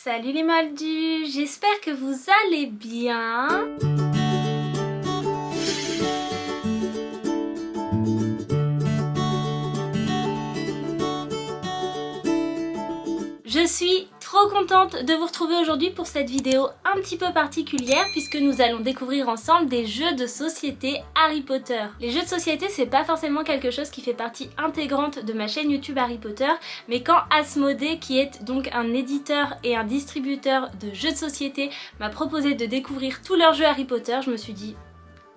Salut les moldus, j'espère que vous allez bien. Je suis trop contente de vous retrouver aujourd'hui pour cette vidéo un petit peu particulière puisque nous allons découvrir ensemble des jeux de société Harry Potter. Les jeux de société, c'est pas forcément quelque chose qui fait partie intégrante de ma chaîne YouTube Harry Potter, mais quand Asmodée, qui est donc un éditeur et un distributeur de jeux de société, m'a proposé de découvrir tous leurs jeux Harry Potter, je me suis dit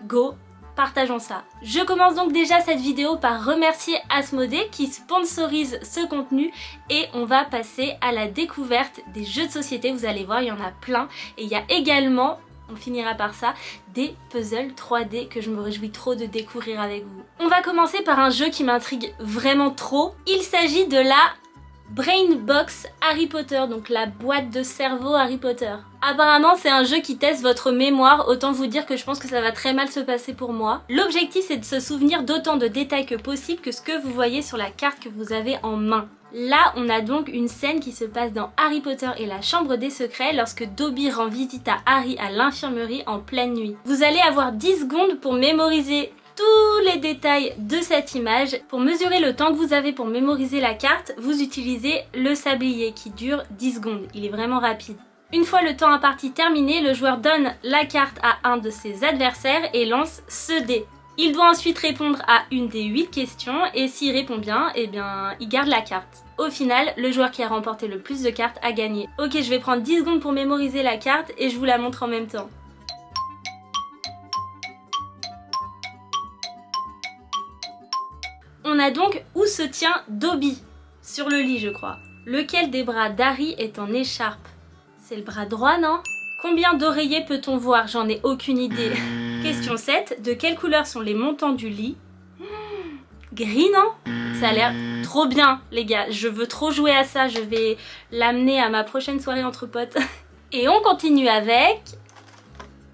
go! Partageons ça. Je commence donc déjà cette vidéo par remercier Asmodée qui sponsorise ce contenu et on va passer à la découverte des jeux de société. Vous allez voir, il y en a plein et il y a également, on finira par ça, des puzzles 3D que je me réjouis trop de découvrir avec vous. On va commencer par un jeu qui m'intrigue vraiment trop. Il s'agit de la Brain Box Harry Potter, donc la boîte de cerveau Harry Potter. Apparemment c'est un jeu qui teste votre mémoire, autant vous dire que je pense que ça va très mal se passer pour moi. L'objectif c'est de se souvenir d'autant de détails que possible que ce que vous voyez sur la carte que vous avez en main. Là on a donc une scène qui se passe dans Harry Potter et la chambre des secrets lorsque Dobby rend visite à Harry à l'infirmerie en pleine nuit. Vous allez avoir 10 secondes pour mémoriser tous les détails de cette image. Pour mesurer le temps que vous avez pour mémoriser la carte, vous utilisez le sablier qui dure 10 secondes. Il est vraiment rapide. Une fois le temps imparti terminé, le joueur donne la carte à un de ses adversaires et lance ce dé. Il doit ensuite répondre à une des 8 questions et s'il répond bien, eh bien, il garde la carte. Au final, le joueur qui a remporté le plus de cartes a gagné. Ok, je vais prendre 10 secondes pour mémoriser la carte et je vous la montre en même temps. On a donc où se tient Dobby, sur le lit je crois. Lequel des bras d'Harry est en écharpe? C'est le bras droit, non? Combien d'oreillers peut-on voir? J'en ai aucune idée. Question 7. De quelle couleur sont les montants du lit? Gris, non? Ça a l'air trop bien les gars, je veux trop jouer à ça, je vais l'amener à ma prochaine soirée entre potes. Et on continue avec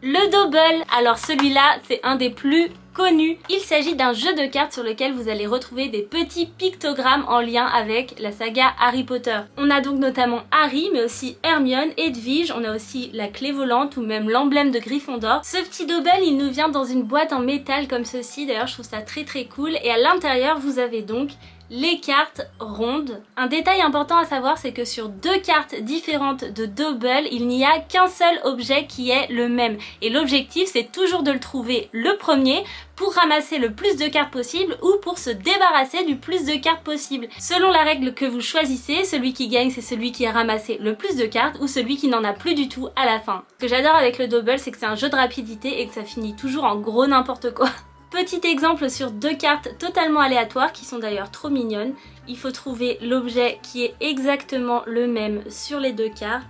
le double. Alors celui-là c'est un des plus connu. Il s'agit d'un jeu de cartes sur lequel vous allez retrouver des petits pictogrammes en lien avec la saga Harry Potter. On a donc notamment Harry, mais aussi Hermione, Edwige, on a aussi la clé volante ou même l'emblème de Gryffondor. Ce petit double, il nous vient dans une boîte en métal comme ceci, d'ailleurs je trouve ça très très cool. Et à l'intérieur, vous avez donc les cartes rondes. Un détail important à savoir, c'est que sur 2 cartes différentes de double, il n'y a qu'un seul objet qui est le même. Et l'objectif, c'est toujours de le trouver le premier pour ramasser le plus de cartes possible ou pour se débarrasser du plus de cartes possible. Selon la règle que vous choisissez, celui qui gagne, c'est celui qui a ramassé le plus de cartes ou celui qui n'en a plus du tout à la fin. Ce que j'adore avec le double, c'est que c'est un jeu de rapidité et que ça finit toujours en gros n'importe quoi. Petit exemple sur 2 cartes totalement aléatoires qui sont d'ailleurs trop mignonnes. Il faut trouver l'objet qui est exactement le même sur les 2 cartes.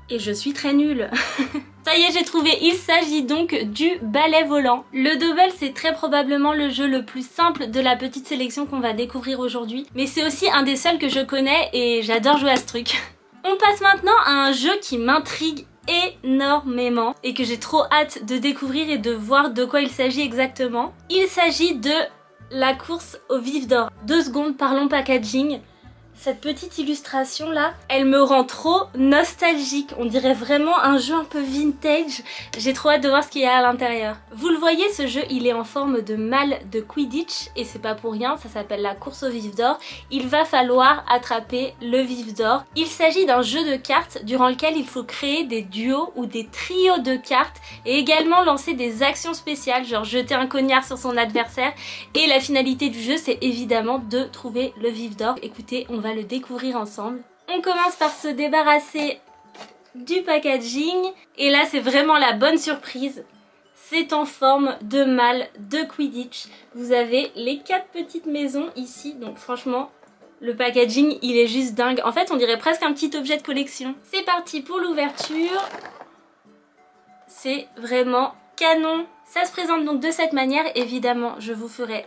Et je suis très nulle. Ça y est, j'ai trouvé. Il s'agit donc du balai volant. Le double, c'est très probablement le jeu le plus simple de la petite sélection qu'on va découvrir aujourd'hui. Mais c'est aussi un des seuls que je connais et j'adore jouer à ce truc. On passe maintenant à un jeu qui m'intrigue énormément et que j'ai trop hâte de découvrir et de voir de quoi il s'agit exactement. Il s'agit de la course au vif d'or. 2 secondes, parlons packaging. Cette petite illustration là, elle me rend trop nostalgique. On dirait vraiment un jeu un peu vintage. J'ai trop hâte de voir ce qu'il y a à l'intérieur. Vous le voyez, ce jeu, il est en forme de malle de Quidditch et c'est pas pour rien, ça s'appelle la course au vif d'or. Il va falloir attraper le vif d'or. Il s'agit d'un jeu de cartes durant lequel il faut créer des duos ou des trios de cartes et également lancer des actions spéciales, genre jeter un cognard sur son adversaire. Et la finalité du jeu, c'est évidemment de trouver le vif d'or. Écoutez, on va le découvrir ensemble. On commence par se débarrasser du packaging et là c'est vraiment la bonne surprise. C'est en forme de malle de Quidditch. Vous avez les 4 petites maisons ici, donc franchement le packaging il est juste dingue. En fait on dirait presque un petit objet de collection. C'est parti pour l'ouverture. C'est vraiment canon. Ça se présente donc de cette manière, évidemment je vous ferai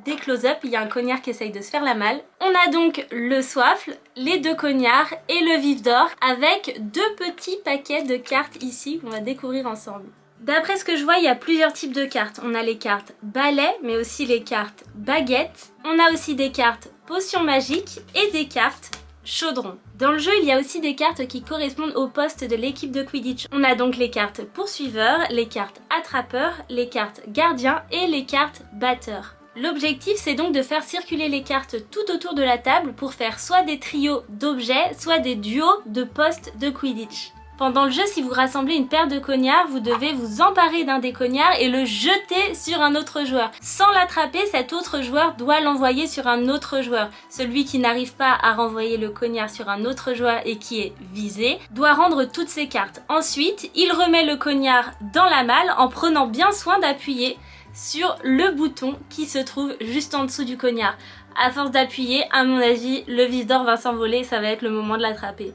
des close-up, il y a un cognard qui essaye de se faire la malle. On a donc le soifle, les 2 cognards et le vif d'or avec 2 petits paquets de cartes ici qu'on va découvrir ensemble. D'après ce que je vois, il y a plusieurs types de cartes. On a les cartes balai, mais aussi les cartes baguette. On a aussi des cartes potions magiques et des cartes chaudron. Dans le jeu, il y a aussi des cartes qui correspondent au poste de l'équipe de Quidditch. On a donc les cartes poursuiveurs, les cartes attrapeurs, les cartes gardiens et les cartes batteurs. L'objectif, c'est donc de faire circuler les cartes tout autour de la table pour faire soit des trios d'objets, soit des duos de postes de Quidditch. Pendant le jeu, si vous rassemblez une paire de cognards, vous devez vous emparer d'un des cognards et le jeter sur un autre joueur. Sans l'attraper, cet autre joueur doit l'envoyer sur un autre joueur. Celui qui n'arrive pas à renvoyer le cognard sur un autre joueur et qui est visé doit rendre toutes ses cartes. Ensuite, il remet le cognard dans la malle en prenant bien soin d'appuyer sur le bouton qui se trouve juste en dessous du cognard. À force d'appuyer, à mon avis, le vif d'or va s'envoler, ça va être le moment de l'attraper.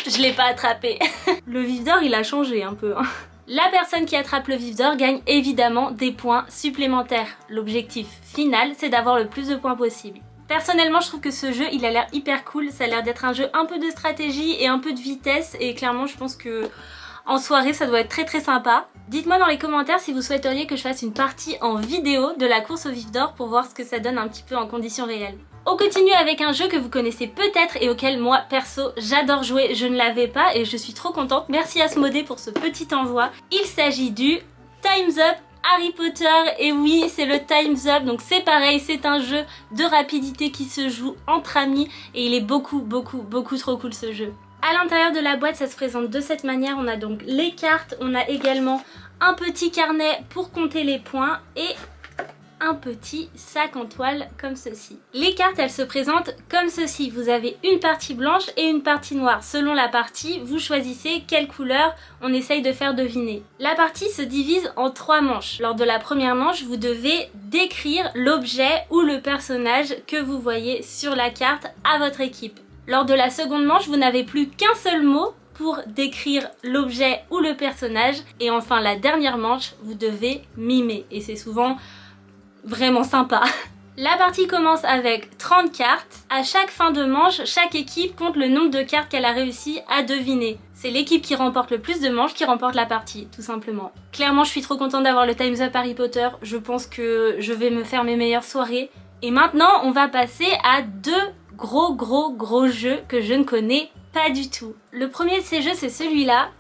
Je l'ai pas attrapé. Le vif d'or, il a changé un peu. La personne qui attrape le vif d'or gagne évidemment des points supplémentaires. L'objectif final, c'est d'avoir le plus de points possible. Personnellement, je trouve que ce jeu, il a l'air hyper cool. Ça a l'air d'être un jeu un peu de stratégie et un peu de vitesse. Et clairement, je pense que en soirée, ça doit être très très sympa. Dites-moi dans les commentaires si vous souhaiteriez que je fasse une partie en vidéo de la course au vif d'or pour voir ce que ça donne un petit peu en conditions réelles. On continue avec un jeu que vous connaissez peut-être et auquel moi, perso, j'adore jouer. Je ne l'avais pas et je suis trop contente. Merci Asmodée pour ce petit envoi. Il s'agit du Time's Up Harry Potter. Et oui, c'est le Time's Up, donc c'est pareil, c'est un jeu de rapidité qui se joue entre amis et il est beaucoup trop cool ce jeu. À l'intérieur de la boîte, ça se présente de cette manière. On a donc les cartes, on a également un petit carnet pour compter les points et un petit sac en toile comme ceci. Les cartes, elles se présentent comme ceci. Vous avez une partie blanche et une partie noire. Selon la partie, vous choisissez quelle couleur on essaye de faire deviner. La partie se divise en 3 manches. Lors de la première manche, vous devez décrire l'objet ou le personnage que vous voyez sur la carte à votre équipe. Lors de la seconde manche, vous n'avez plus qu'un seul mot pour décrire l'objet ou le personnage. Et enfin, la dernière manche, vous devez mimer. Et c'est souvent vraiment sympa. La partie commence avec 30 cartes. À chaque fin de manche, chaque équipe compte le nombre de cartes qu'elle a réussi à deviner. C'est l'équipe qui remporte le plus de manches qui remporte la partie, tout simplement. Clairement, je suis trop contente d'avoir le Time's Up Harry Potter. Je pense que je vais me faire mes meilleures soirées. Et maintenant, on va passer à 2 gros jeux que je ne connais pas du tout. Le premier de ces jeux, c'est celui-là.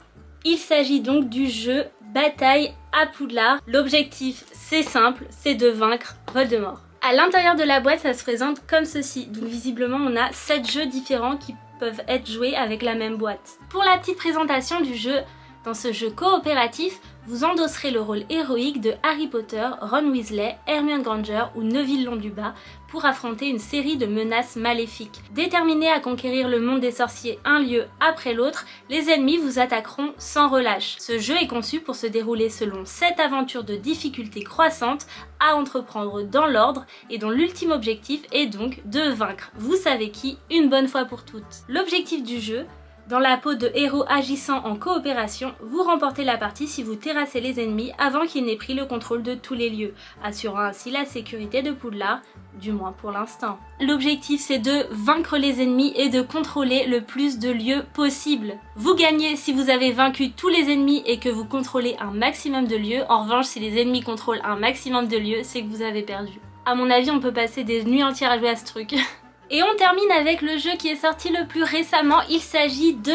Il s'agit donc du jeu Bataille à Poudlard. L'objectif, c'est simple, c'est de vaincre Voldemort. À l'intérieur de la boîte, ça se présente comme ceci. Donc visiblement, on a 7 jeux différents qui peuvent être joués avec la même boîte. Pour la petite présentation du jeu, dans ce jeu coopératif, vous endosserez le rôle héroïque de Harry Potter, Ron Weasley, Hermione Granger ou Neville Londubat pour affronter une série de menaces maléfiques. Déterminés à conquérir le monde des sorciers un lieu après l'autre, les ennemis vous attaqueront sans relâche. Ce jeu est conçu pour se dérouler selon 7 aventures de difficulté croissante à entreprendre dans l'ordre et dont l'ultime objectif est donc de vaincre vous savez qui une bonne fois pour toutes. L'objectif du jeu: dans la peau de héros agissant en coopération, vous remportez la partie si vous terrassez les ennemis avant qu'ils n'aient pris le contrôle de tous les lieux, assurant ainsi la sécurité de Poudlard, du moins pour l'instant. L'objectif, c'est de vaincre les ennemis et de contrôler le plus de lieux possible. Vous gagnez si vous avez vaincu tous les ennemis et que vous contrôlez un maximum de lieux. En revanche, si les ennemis contrôlent un maximum de lieux, c'est que vous avez perdu. À mon avis, on peut passer des nuits entières à jouer à ce truc. Et on termine avec le jeu qui est sorti le plus récemment. Il s'agit de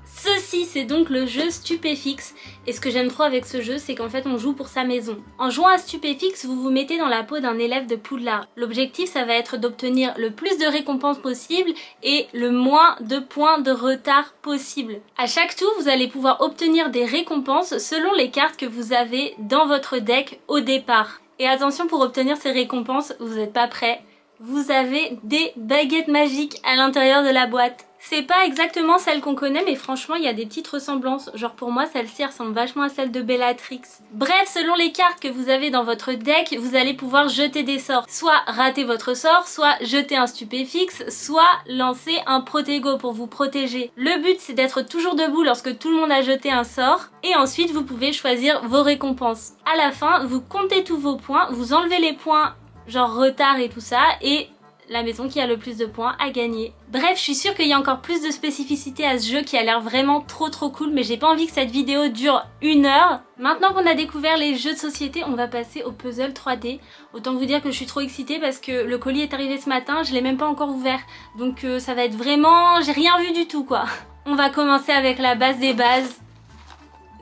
ceci, c'est donc le jeu Stupéfixe. Et ce que j'aime trop avec ce jeu, c'est qu'en fait on joue pour sa maison. En jouant à Stupéfixe, vous vous mettez dans la peau d'un élève de Poudlard. L'objectif, ça va être d'obtenir le plus de récompenses possible et le moins de points de retard possible. À chaque tour, vous allez pouvoir obtenir des récompenses selon les cartes que vous avez dans votre deck au départ. Et attention, pour obtenir ces récompenses, vous n'êtes pas prêts. Vous avez des baguettes magiques à l'intérieur de la boîte. C'est pas exactement celle qu'on connaît, mais franchement, il y a des petites ressemblances. Genre pour moi, celle-ci ressemble vachement à celle de Bellatrix. Bref, selon les cartes que vous avez dans votre deck, vous allez pouvoir jeter des sorts. Soit rater votre sort, soit jeter un stupéfixe, soit lancer un protego pour vous protéger. Le but, c'est d'être toujours debout lorsque tout le monde a jeté un sort. Et ensuite, vous pouvez choisir vos récompenses. À la fin, vous comptez tous vos points, vous enlevez les points genre retard et tout ça, et la maison qui a le plus de points a gagné. Bref, je suis sûre qu'il y a encore plus de spécificité à ce jeu qui a l'air vraiment trop cool, mais j'ai pas envie que cette vidéo dure 1 heure. Maintenant qu'on a découvert les jeux de société, on va passer au puzzle 3D. Autant vous dire que je suis trop excitée parce que le colis est arrivé ce matin, je l'ai même pas encore ouvert. Donc ça va être vraiment... j'ai rien vu du tout quoi. On va commencer avec la base des bases.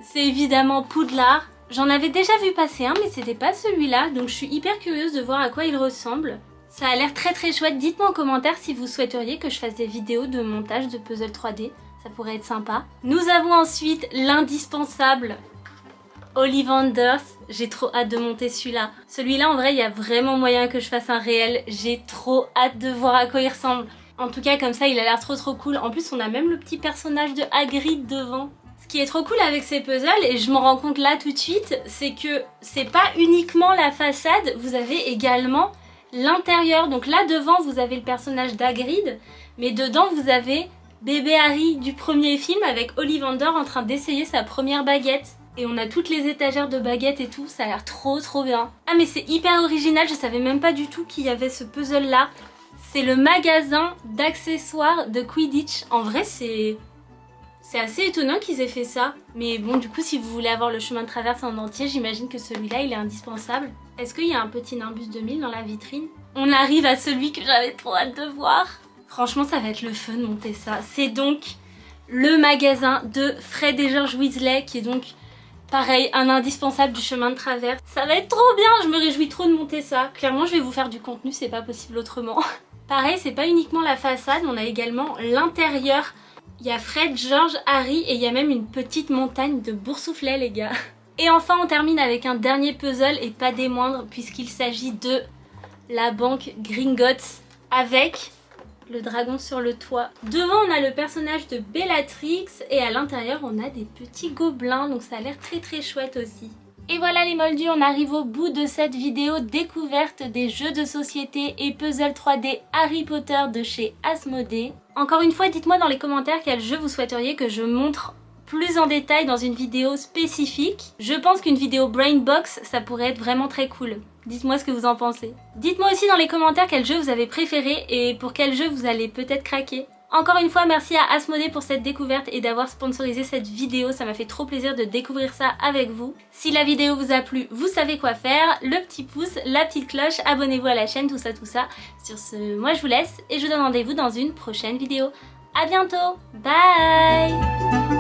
C'est évidemment Poudlard. J'en avais déjà vu passer un, mais c'était pas celui-là, donc je suis hyper curieuse de voir à quoi il ressemble. Ça a l'air très chouette. Dites-moi en commentaire si vous souhaiteriez que je fasse des vidéos de montage de puzzle 3D. Ça pourrait être sympa. Nous avons ensuite l'indispensable Ollivanders. J'ai trop hâte de monter celui-là. Celui-là, en vrai, il y a vraiment moyen que je fasse un réel. J'ai trop hâte de voir à quoi il ressemble. En tout cas, comme ça, il a l'air trop cool. En plus, on a même le petit personnage de Hagrid devant. Ce qui est trop cool avec ces puzzles, et je m'en rends compte là tout de suite, c'est que c'est pas uniquement la façade, vous avez également l'intérieur. Donc là devant vous avez le personnage d'Hagrid, mais dedans vous avez bébé Harry du premier film avec Ollivander en train d'essayer sa première baguette. Et on a toutes les étagères de baguettes et tout, ça a l'air trop bien. Ah mais c'est hyper original, je savais même pas du tout qu'il y avait ce puzzle là. C'est le magasin d'accessoires de Quidditch. En vrai c'est assez étonnant qu'ils aient fait ça. Mais bon, du coup, si vous voulez avoir le chemin de traverse en entier, j'imagine que celui-là, il est indispensable. Est-ce qu'il y a un petit Nimbus 2000 dans la vitrine? On arrive à celui que j'avais trop hâte de voir. Franchement, ça va être le fun de monter ça. C'est donc le magasin de Fred et George Weasley, qui est donc, pareil, un indispensable du chemin de traverse. Ça va être trop bien, je me réjouis trop de monter ça. Clairement, je vais vous faire du contenu, c'est pas possible autrement. Pareil, c'est pas uniquement la façade, on a également l'intérieur. Il y a Fred, George, Harry et il y a même une petite montagne de boursouflets les gars. Et enfin on termine avec un dernier puzzle et pas des moindres puisqu'il s'agit de la banque Gringotts avec le dragon sur le toit. Devant on a le personnage de Bellatrix et à l'intérieur on a des petits gobelins donc ça a l'air très chouette aussi. Et voilà les moldus, on arrive au bout de cette vidéo découverte des jeux de société et puzzle 3D Harry Potter de chez Asmodée. Encore une fois, dites-moi dans les commentaires quel jeu vous souhaiteriez que je montre plus en détail dans une vidéo spécifique. Je pense qu'une vidéo Brainbox, ça pourrait être vraiment très cool. Dites-moi ce que vous en pensez. Dites-moi aussi dans les commentaires quel jeu vous avez préféré et pour quel jeu vous allez peut-être craquer. Encore une fois, merci à Asmodée pour cette découverte et d'avoir sponsorisé cette vidéo. Ça m'a fait trop plaisir de découvrir ça avec vous. Si la vidéo vous a plu, vous savez quoi faire. Le petit pouce, la petite cloche, abonnez-vous à la chaîne, tout ça. Sur ce, moi je vous laisse et je vous donne rendez-vous dans une prochaine vidéo. À bientôt, bye!